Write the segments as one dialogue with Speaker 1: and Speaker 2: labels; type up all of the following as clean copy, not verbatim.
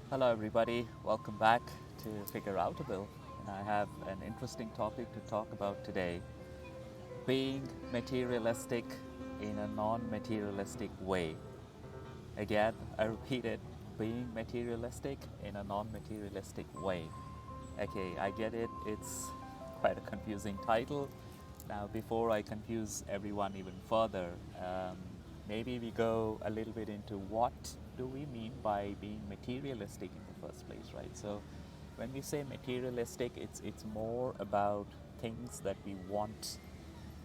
Speaker 1: Hello, everybody. Welcome back to Figure Outable. And I have an interesting topic to talk about today: being materialistic in a non materialistic way. Again, I repeat it: being materialistic in a non materialistic way. Okay, I get it, it's quite a confusing title. Now, before I confuse everyone even further, maybe we go a little bit into what do we mean by being materialistic in the first place, right? So, when we say materialistic, it's more about things that we want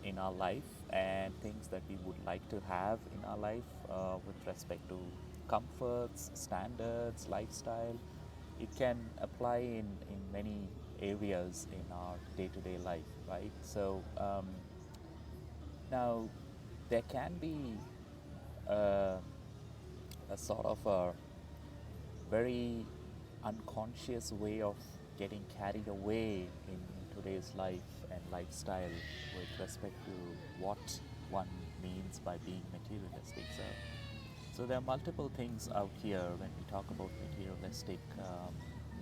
Speaker 1: in our life and things that we would like to have in our life with respect to comforts, standards, lifestyle. It can apply in many areas in our day-to-day life, right? So now there can be a, a sort of a very unconscious way of getting carried away in today's life and lifestyle with respect to what one means by being materialistic. So there are multiple things out here when we talk about materialistic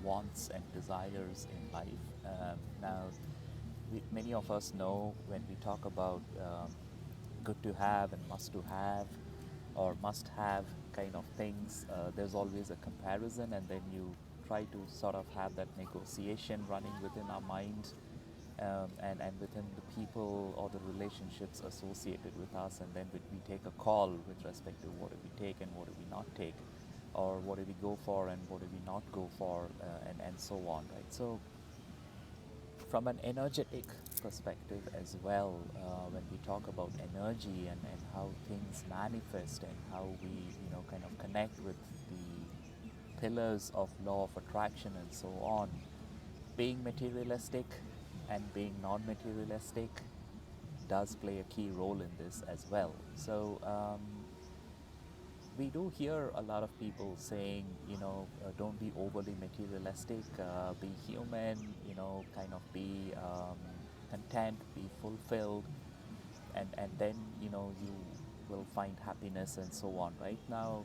Speaker 1: wants and desires in life. Many of us know when we talk about good to have and must to have or must have kind of things, there's always a comparison, and then you try to sort of have that negotiation running within our mind, and within the people or the relationships associated with us, and then we take a call with respect to what do we take and what do we not take, or what do we go for and what do we not go for, and so on, right? So from an energetic perspective as well, when we talk about energy and how things manifest and how we kind of connect with the pillars of law of attraction and so on, being materialistic and being non-materialistic does play a key role in this as well. So we do hear a lot of people saying, don't be overly materialistic, be human, kind of be content, be fulfilled, and then, you will find happiness and so on. Right now,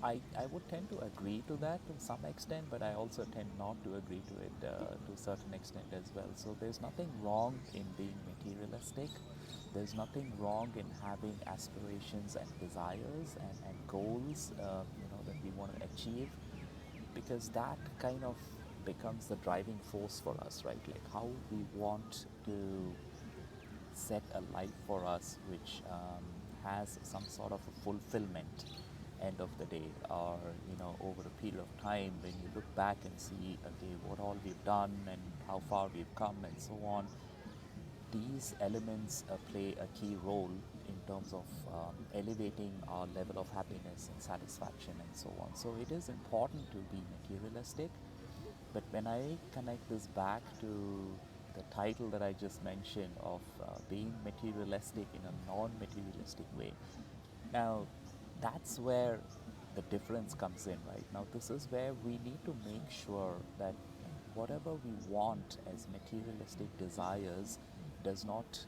Speaker 1: I would tend to agree to that to some extent, but I also tend not to agree to it to a certain extent as well. So there's nothing wrong in being materialistic. There's nothing wrong in having aspirations and desires and goals, that we want to achieve, because that kind of becomes the driving force for us, right? Like how we want to set a life for us which has some sort of a fulfillment end of the day, or over a period of time when you look back and see, okay, what all we've done and how far we've come and so on. These elements play a key role in terms of elevating our level of happiness and satisfaction and so on. So it is important to be materialistic, but when I connect this back to the title that I just mentioned of being materialistic in a non-materialistic way, now that's where the difference comes in, right? Now this is where we need to make sure that whatever we want as materialistic desires does not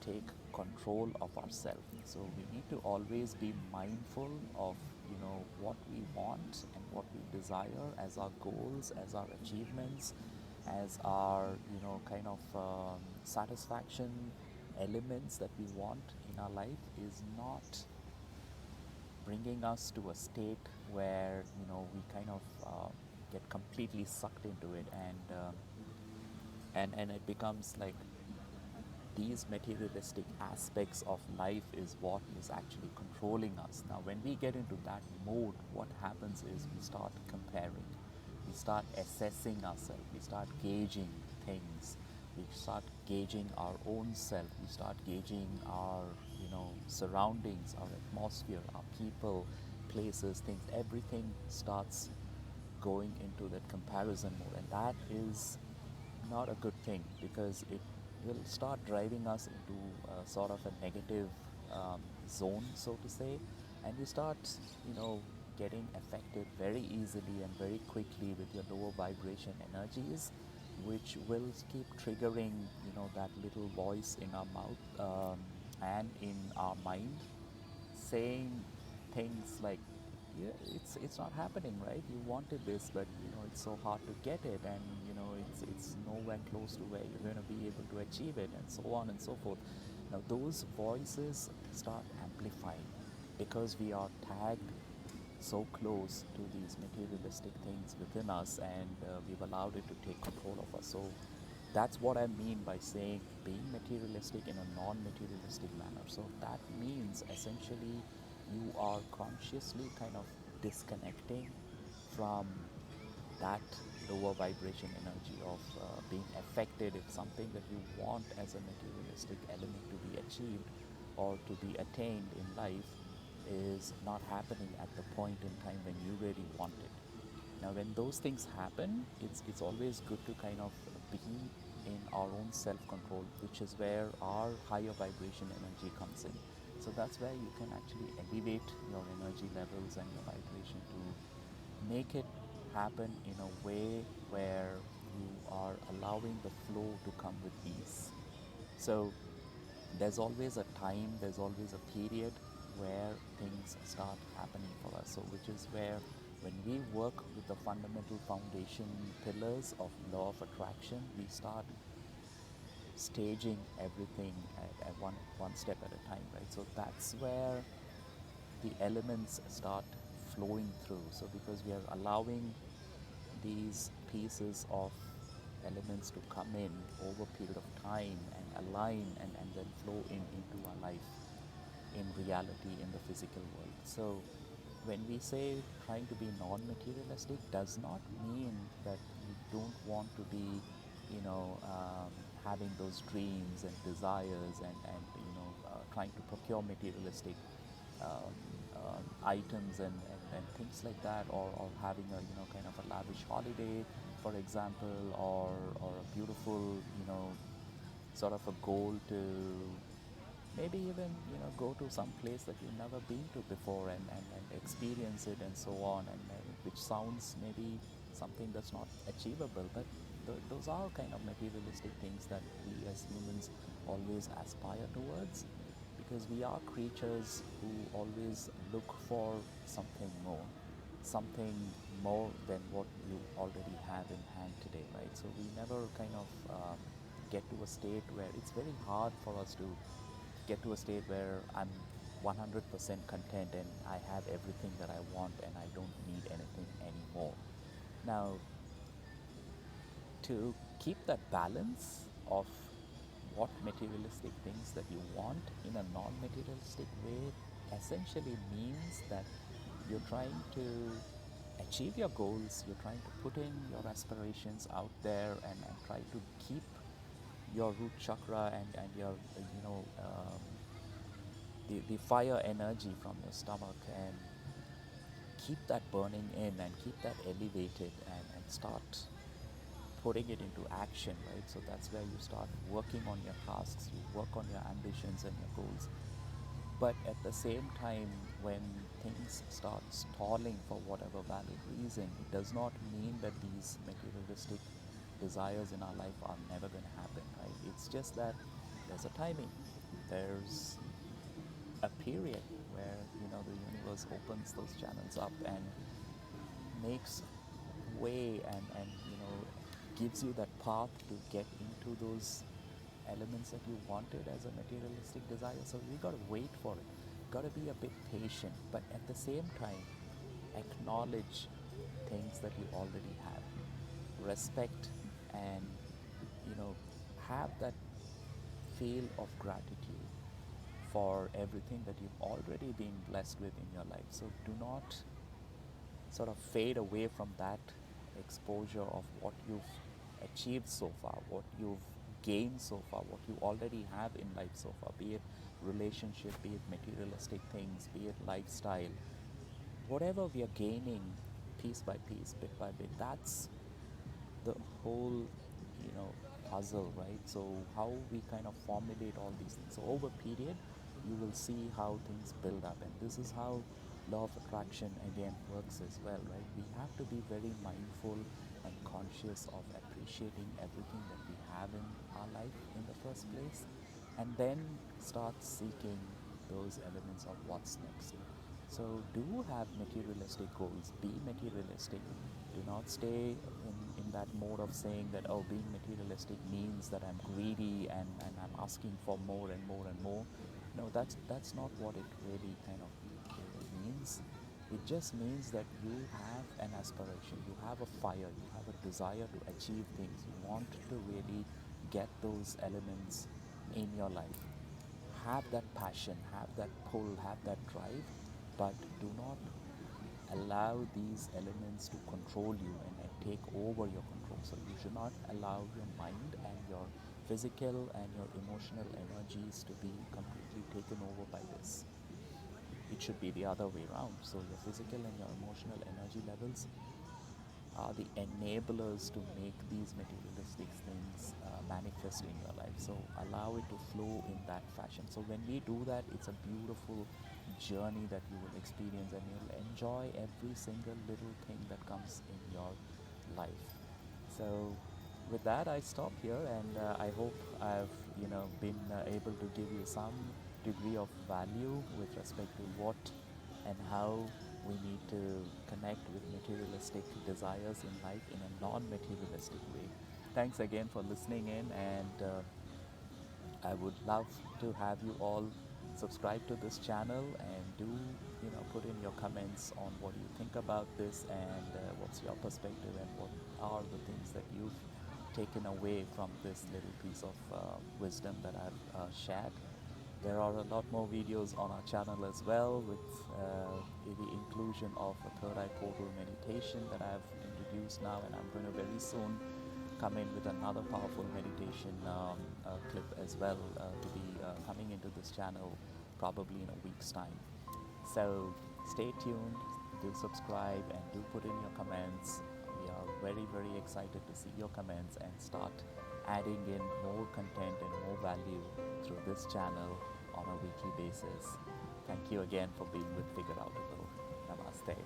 Speaker 1: take control of ourselves. So we need to always be mindful of what we want and what we desire as our goals, as our achievements, as our kind of satisfaction elements that we want in our life is not bringing us to a state where we kind of get completely sucked into it, and it becomes like these materialistic aspects of life is what is actually controlling us. Now, when we get into that mode, what happens is we start comparing, we start assessing ourselves, we start gauging things, we start gauging our own self, we start gauging our surroundings, our atmosphere, our people, places, things. Everything starts going into that comparison mode, and that is not a good thing, because it will start driving us into a sort of a negative zone, so to say, and you start, getting affected very easily and very quickly with your lower vibration energies, which will keep triggering, that little voice in our mouth and in our mind, saying things like, yeah, it's not happening, right? You wanted this, but it's so hard to get it, and it's nowhere close to where you're going to be able to achieve it, and so on and so forth. Now those voices start amplifying because we are tagged so close to these materialistic things within us, and we've allowed it to take control of us. So that's what I mean by saying being materialistic in a non-materialistic manner. So that means essentially you are consciously kind of disconnecting from that lower vibration energy of being affected if something that you want as a materialistic element to be achieved or to be attained in life is not happening at the point in time when you really want it. Now, when those things happen, it's always good to kind of be in our own self-control, which is where our higher vibration energy comes in. So that's where you can actually elevate your energy levels and your vibration to make it happen in a way where you are allowing the flow to come with ease. So there's always a time, there's always a period where things start happening for us. So, which is where when we work with the fundamental foundation pillars of law of attraction, we start staging everything at one step at a time, right? So that's where the elements start flowing through. So because we are allowing these pieces of elements to come in over a period of time and align and then flow into our life in reality in the physical world. So when we say trying to be non-materialistic does not mean that you don't want to be, having those dreams and desires and trying to procure materialistic items and things like that, or having a kind of a lavish holiday, for example, or a beautiful sort of a goal to maybe even go to some place that you've never been to before and experience it and so on, and which sounds maybe something that's not achievable, but those are kind of materialistic things that we as humans always aspire towards, because we are creatures who always look for something more, something more than what you already have in hand today, right? So we never kind of get to a state where it's very hard for us to get to a state where I'm 100% content and I have everything that I want and I don't need anything anymore. Now, to keep that balance of what materialistic things that you want in a non materialistic way essentially means that you're trying to achieve your goals, you're trying to put in your aspirations out there and try to keep your root chakra and your, the fire energy from your stomach, and keep that burning in and keep that elevated and start putting it into action, right? So that's where you start working on your tasks, you work on your ambitions and your goals. But at the same time, when things start stalling for whatever valid reason, it does not mean that these materialistic desires in our life are never going to happen, right? It's just that there's a timing, there's a period where the universe opens those channels up and makes way and gives you that path to get into those elements that you wanted as a materialistic desire. So we got to wait for it, got to be a bit patient, but at the same time acknowledge things that you already have, respect, and you know have that feel of gratitude for everything that you've already been blessed with in your life. So do not sort of fade away from that exposure of what you've achieved so far, what you've gained so far, what you already have in life so far, be it relationship, be it materialistic things, be it lifestyle, whatever we are gaining piece by piece, bit by bit, that's the whole, you know, puzzle, right? So how we kind of formulate all these things. So over period, you will see how things build up, and this is how law of attraction again works as well, right? We have to be very mindful and conscious of appreciating everything that we have in our life in the first place, and then start seeking those elements of what's next. So do have materialistic goals, be materialistic. Do not stay in that mode of saying that, oh, being materialistic means that I'm greedy and I'm asking for more and more and more. No, that's not what it really kind of means. It just means that you have an aspiration, you have a fire, you have a desire to achieve things. You want to really get those elements in your life. Have that passion, have that pull, have that drive, but do not allow these elements to control you and take over your control. So you should not allow your mind and your physical and your emotional energies to be completely taken over by this. It should be the other way around. So your physical and your emotional energy levels are the enablers to make these materialistic things manifest in your life. So allow it to flow in that fashion. So when we do that, it's a beautiful journey that you will experience, and you'll enjoy every single little thing that comes in your life. So with that, I stop here, and I hope I've been able to give you some degree of value with respect to what and how we need to connect with materialistic desires in life in a non-materialistic way. Thanks again for listening in, and I would love to have you all subscribe to this channel and do put in your comments on what you think about this, and what's your perspective, and what are the things that you've taken away from this little piece of wisdom that I've shared. There are a lot more videos on our channel as well, with the inclusion of a third eye portal meditation that I've introduced now, and I'm going to very soon come in with another powerful meditation clip as well, to be coming into this channel probably in a week's time. So stay tuned, do subscribe, and do put in your comments. We are very, very excited to see your comments and start adding in more content and more value through this channel on a weekly basis. Thank you again for being with Figure Outable. Namaste.